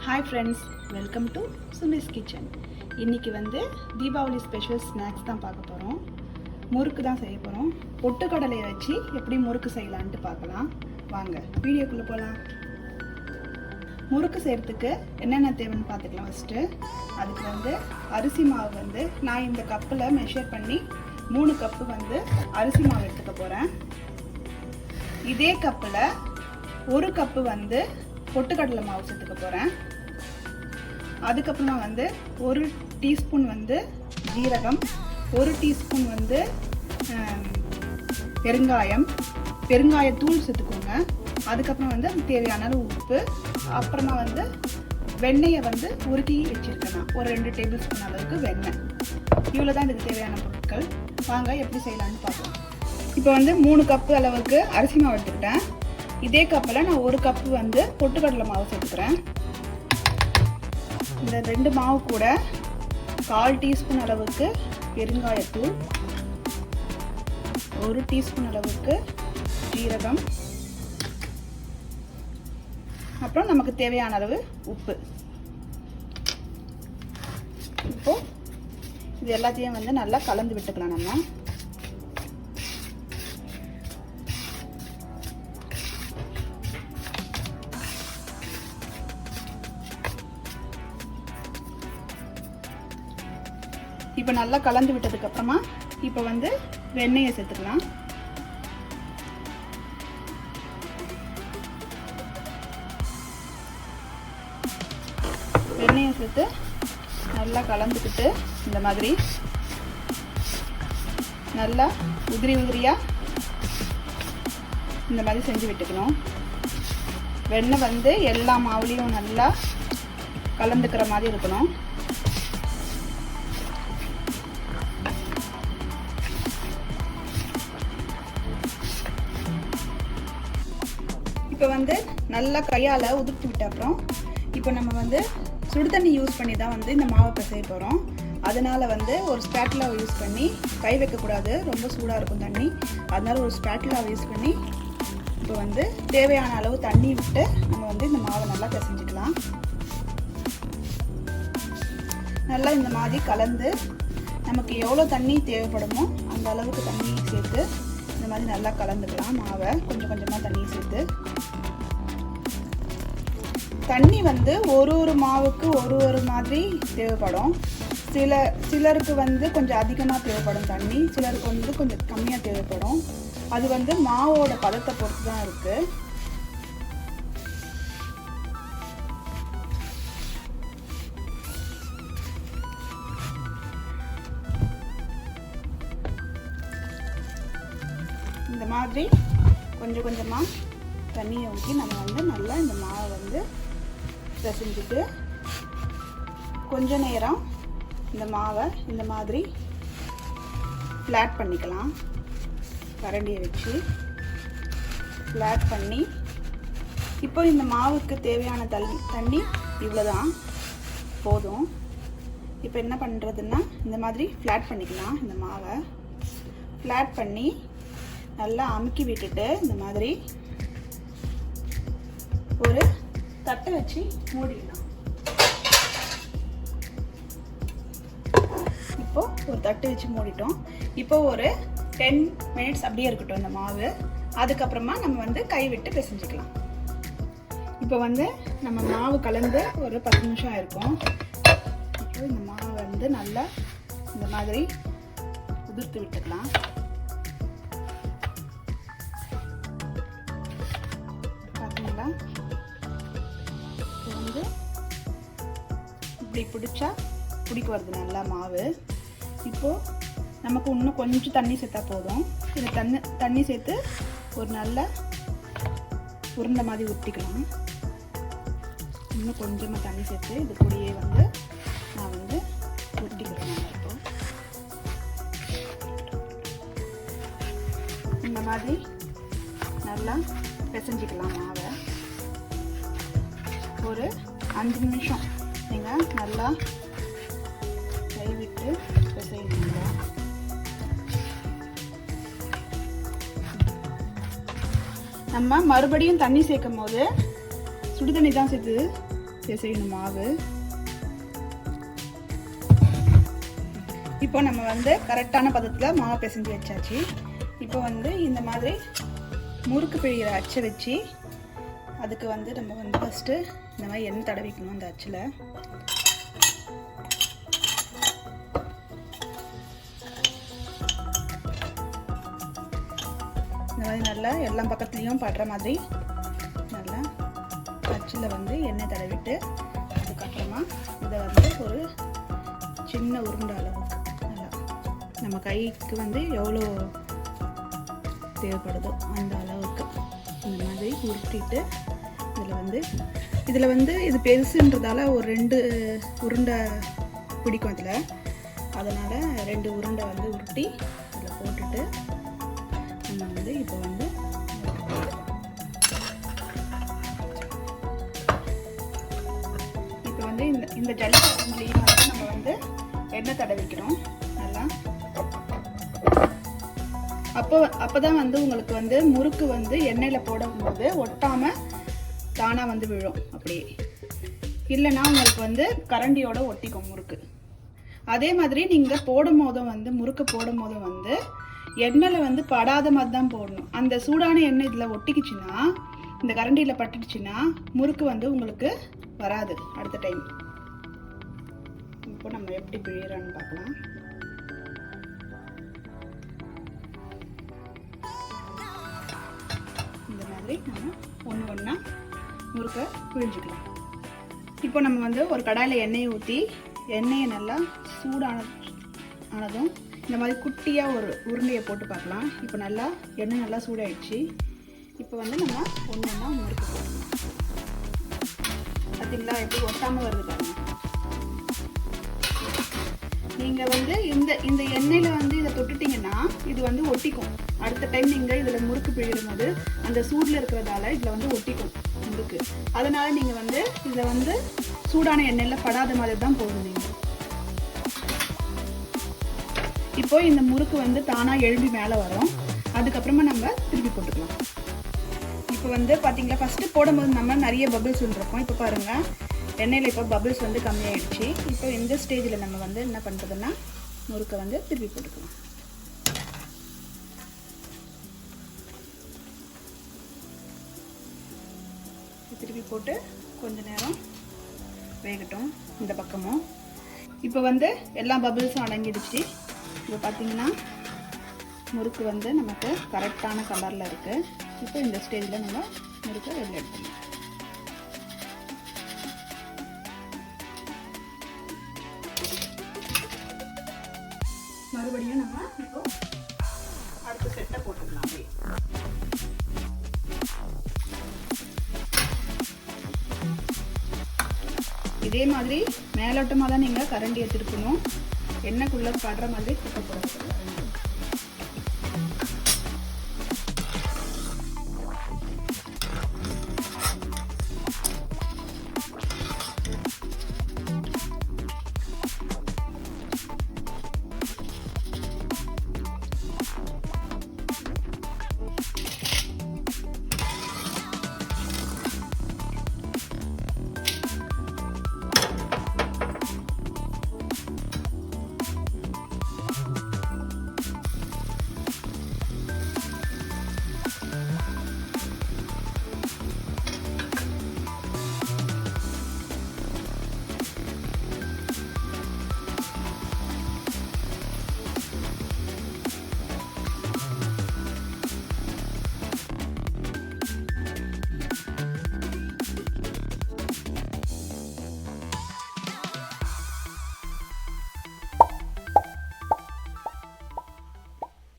Hi friends, welcome to Sumee's kitchen. இன்னைக்கு வந்து Deepavali special snacks தான் பார்க்க போறோம். முறுக்கு தான் செய்ய போறோம். பொட்டுக்கடலையை வச்சு எப்படி முறுக்கு செய்யலாம்னு பார்க்கலாம். வாங்க வீடியோக்குள்ள போலாம். முறுக்கு செய்யறதுக்கு என்னென்ன தேவைன்னு பார்த்துக்கலாம். ஃபர்ஸ்ட் அதுக்கு வந்து அரிசி மாவு வந்து நான் இந்த கப்பில் மெஷர் பண்ணி 3 கப்பு வந்து அரிசி மாவு எடுத்துக்க போறேன். இதே கப்பில் 1 கப்பு வந்து பொட்டுக்கடலை மாவு சேர்த்துக்க போகிறேன். அதுக்கப்புறமா வந்து 1 டீஸ்பூன் வந்து ஜீரகம், 1 டீஸ்பூன் வந்து பெருங்காயத்தூள் சேர்த்துக்கோங்க. அதுக்கப்புறம் வந்து தேவையான உப்பு, அப்புறமா வந்து வெண்ணெயை வந்து உருக்கி வச்சுருக்கேன். ஒரு 2 டேபிள் ஸ்பூன் அளவுக்கு வெண்ணெய். இவ்வளோ தான் இதுக்கு தேவையான பொருட்கள். வாங்க எப்படி செய்யலான்னு பார்க்கலாம். இப்போ வந்து 3 கப்பு அளவுக்கு அரிசி மாவு எடுத்துக்கிட்டேன். இதே கப்பில் நான் 1 கப்பு வந்து பொட்டுக்கடலை மாவு சேர்த்துக்கிறேன். இந்த 2 மாவு கூட 1/4 டீஸ்பூன் அளவுக்கு பெருங்காயத்தூள், 1 டீஸ்பூன் அளவுக்கு ஜீரகம், அப்புறம் நமக்கு தேவையான அளவு உப்பு. இப்போ இது எல்லாத்தையும் வந்து நல்லா கலந்து விட்டுக்கலாம். நம்ம இப்போ நல்லா கலந்து விட்டதுக்கு அப்புறமா இப்போ வந்து வெண்ணெயை சேர்த்துக்கலாம். வெண்ணெயை சேர்த்து நல்லா கலந்துக்கிட்டு இந்த மாதிரி நல்லா உதிரியா இந்த மாதிரி செஞ்சு விட்டுக்கணும். வெண்ணெய் வந்து எல்லா மாவுலையும் நல்லா கலந்துக்கிற மாதிரி இருக்கணும். இப்போ வந்து நல்லா கையால் உதிர்த்து விட்ட அப்புறம் இப்போ நம்ம வந்து சுடு தண்ணி யூஸ் பண்ணி தான் வந்து இந்த மாவை பிசைய போகிறோம். அதனால் வந்து ஒரு ஸ்பேட்டுலாவை யூஸ் பண்ணி கை வைக்கக்கூடாது, ரொம்ப சூடாக இருக்கும் தண்ணி. அதனால ஒரு ஸ்பேட்டுலாவை யூஸ் பண்ணி இப்போ வந்து தேவையான அளவு தண்ணி விட்டு நம்ம வந்து இந்த மாவை நல்லா பிசைஞ்சிக்கலாம். நல்லா இந்த மாதிரி கலந்து நமக்கு எவ்வளோ தண்ணி தேவைப்படுமோ அந்த அளவுக்கு தண்ணி சேர்த்து இந்த மாதிரி நல்லா கலந்துக்கலாம். மாவை கொஞ்சம் கொஞ்சமாக தண்ணி சேர்த்து, தண்ணி வந்து ஒரு மாவுக்கு ஒரு மாதிரி தேவைப்படும். சிலருக்கு வந்து கொஞ்சம் அதிகமாக தேவைப்படும் தண்ணி, சிலருக்கு வந்து கொஞ்சம் கம்மியாக தேவைப்படும். அது வந்து மாவோட பதத்தை பொறுத்து தான் இருக்கு. இந்த மாதிரி கொஞ்சம் கொஞ்சமாக தண்ணியை ஊற்றி நம்ம வந்து நல்லா இந்த மாவை வந்து பிசைஞ்சிட்டு கொஞ்ச நேரம் இந்த மாவை இந்த மாதிரி ஃப்ளாட் பண்ணிக்கலாம். கரண்டியை வச்சு ஃப்ளாட் பண்ணி இப்போ இந்த மாவுக்கு தேவையான தண்ணி இவ்வளோதான் போதும். இப்போ என்ன பண்ணுறதுன்னா இந்த மாதிரி ஃப்ளாட் பண்ணிக்கலாம். இந்த மாவை ஃப்ளாட் பண்ணி நல்லா அமுக்கி விட்டுட்டு இந்த மாதிரி ஒரு தட்டை வச்சு மூடிடலாம். இப்போ ஒரு தட்டு வச்சு மூடிட்டோம். இப்போ ஒரு 10 மினிட்ஸ் அப்படியே இருக்கட்டும் இந்த மாவு. அதுக்கப்புறமா நம்ம வந்து கை விட்டு பிசைஞ்சிக்கலாம். இப்போ வந்து நம்ம மாவு கலந்து ஒரு 10 நிமிஷம் ஆயிருக்கும். இப்போ இந்த மாவை வந்து நல்லா இந்த மாதிரி உதிர்த்து விட்டுக்கலாம். பார்த்தீங்களா, வந்து இப்படி பிடிக்க வருது நல்லா மாவு. இப்போது நமக்கு இன்னும் கொஞ்சம் தண்ணி சேர்த்தா போதும். இதை தண்ணி சேர்த்து ஒரு நல்ல உருண்டை மாதிரி ஊற்றிக்கலாம். இன்னும் கொஞ்சமாக தண்ணி சேர்த்து இது கூடயே வந்து நான் வந்து உருட்டிக்கிறேன். இப்போ இந்த மாதிரி நல்லா பிசைஞ்சிக்கலாம் மாவை. ஒரு 5 நிமிஷம் நீங்கள் நல்லா கைவிட்டு பிசைங்க. நம்ம மறுபடியும் தண்ணி சேர்க்கும் போது சுடு தண்ணி தான் சேர்த்து பிசையணும் மாவு. இப்போ நம்ம வந்து கரெக்டான பதத்தில் மாவு பிசைஞ்சு வச்சாச்சு. இப்போ வந்து இந்த மாதிரி முறுக்கு பிழிகிற அச்சை வச்சு அதுக்கு வந்து நம்ம வந்து ஃபஸ்ட்டு இந்த மாதிரி எண்ணெய் தடவிக்கணும். இந்த அச்சில் இந்த மாதிரி நல்லா எல்லா பக்கத்துலேயும் படுற மாதிரி நல்லா அச்சில் வந்து எண்ணெய் தடவிட்டு அதுக்கப்புறமா இதை வந்து ஒரு சின்ன உருண்டை அளவுக்கு நல்லா நம்ம கைக்கு வந்து எவ்வளோ தேவைப்படுதோ அந்த அளவுக்கு இந்த மாதிரி உருட்டிட்டு இதில் வந்து இது பெருசுன்றதால ஒரு 2 உருண்டை பிடிக்கும் இதில். அதனால் 2 உருண்டை வந்து உருட்டி அதில் போட்டுட்டு நம்ம வந்து இப்போ வந்து இந்த ஜல்லி உருண்டையும் வந்து நம்ம வந்து எண்ணெய் தடவிக்கிறோம் நல்லா. அப்போதான் வந்து உங்களுக்கு வந்து முறுக்கு வந்து எண்ணெயில் போடும்போது ஒட்டாமல் தானாக வந்து விழும். அப்படியே இல்லைன்னா உங்களுக்கு வந்து கரண்டியோட ஒட்டிக்கும் முறுக்கு. அதே மாதிரி நீங்கள் போடும் போதும் வந்து முறுக்கு போடும் போதும் வந்து எண்ணெயில் வந்து படாத மாதிரி தான் போடணும். அந்த சூடான எண்ணெய் இதில் ஒட்டிக்குச்சுன்னா, இந்த கரண்டியில் பட்டுடுச்சுன்னா முறுக்கு வந்து உங்களுக்கு வராது அடுத்த டைம். இப்போ நம்ம எப்படி பிழியறான்னு பார்க்கலாம். இந்த மாதிரி நம்ம ஒன்று ஒன்றா முறுக்கை பிழிஞ்சுக்கலாம். இப்போ நம்ம வந்து ஒரு கடாயில் எண்ணெயை ஊற்றி எண்ணெயை நல்லா சூடானதும் இந்த மாதிரி குட்டியாக ஒரு உருண்டையை போட்டு பார்க்கலாம். இப்போ நல்லா எண்ணெய் நல்லா சூடாயிடுச்சு. இப்போ வந்து நம்ம ஒன்று ஒன்றா முறுக்கு போடணும். பார்த்தீங்களா எப்படி ஒட்டாமல் வருது பாருங்க. நீங்கள் வந்து இந்த எண்ணெயில் வந்து இதை தொட்டுட்டிங்கன்னா இது வந்து ஒட்டிக்கும். அடுத்த டைம் நீங்கள் இதில் முறுக்கு பிழியும் போது அந்த சூடில் இருக்கிறதால இதில் வந்து ஒட்டிக்கும் முறுக்கு. அதனால் நீங்கள் வந்து இதை வந்து சூடான எண்ணெயில் படாத மாதிரி தான் போடணும். நீங்கள் இப்போ இந்த முறுக்கு வந்து தானாக எழும்பி மேலே வரும். அதுக்கப்புறமா நம்ம திருப்பி போட்டுக்கலாம். இப்போ வந்து பார்த்தீங்களா, ஃபஸ்ட்டு போடும்போது நம்ம நிறைய பபிள்ஸ் வந்துருக்கோம். இப்போ பாருங்கள் எண்ணெயில் இப்போ பபிள்ஸ் வந்து கம்மியாயிடுச்சு. இப்போ இந்த ஸ்டேஜில் நம்ம வந்து என்ன பண்ணுறதுன்னா முறுக்கை வந்து திருப்பி போட்டுக்கலாம். திருப்பி போட்டு கொஞ்ச நேரம் வேகட்டும் இந்த பக்கமும். இப்போ வந்து எல்லா பபிள்ஸும் அடங்கிடுச்சு. இப்போ பார்த்தீங்கன்னா முறுக்கு வந்து நமக்கு கரெக்டான கலரில் இருக்குது. இப்போ இந்த ஸ்டேஜில் நம்ம முறுக்கை வெளில எடுத்துக்கலாம். மறுபடியும் நம்ம இப்போ அடுத்த செட்டை போட்டுக்கலாம். அப்படியே இதே மாதிரி மேலோட்டமாக தான் நீங்கள் கரண்டியை திருப்பணும். எண்ணெய்க்குள்ளே படுற மாதிரி குட்டை போடணும்.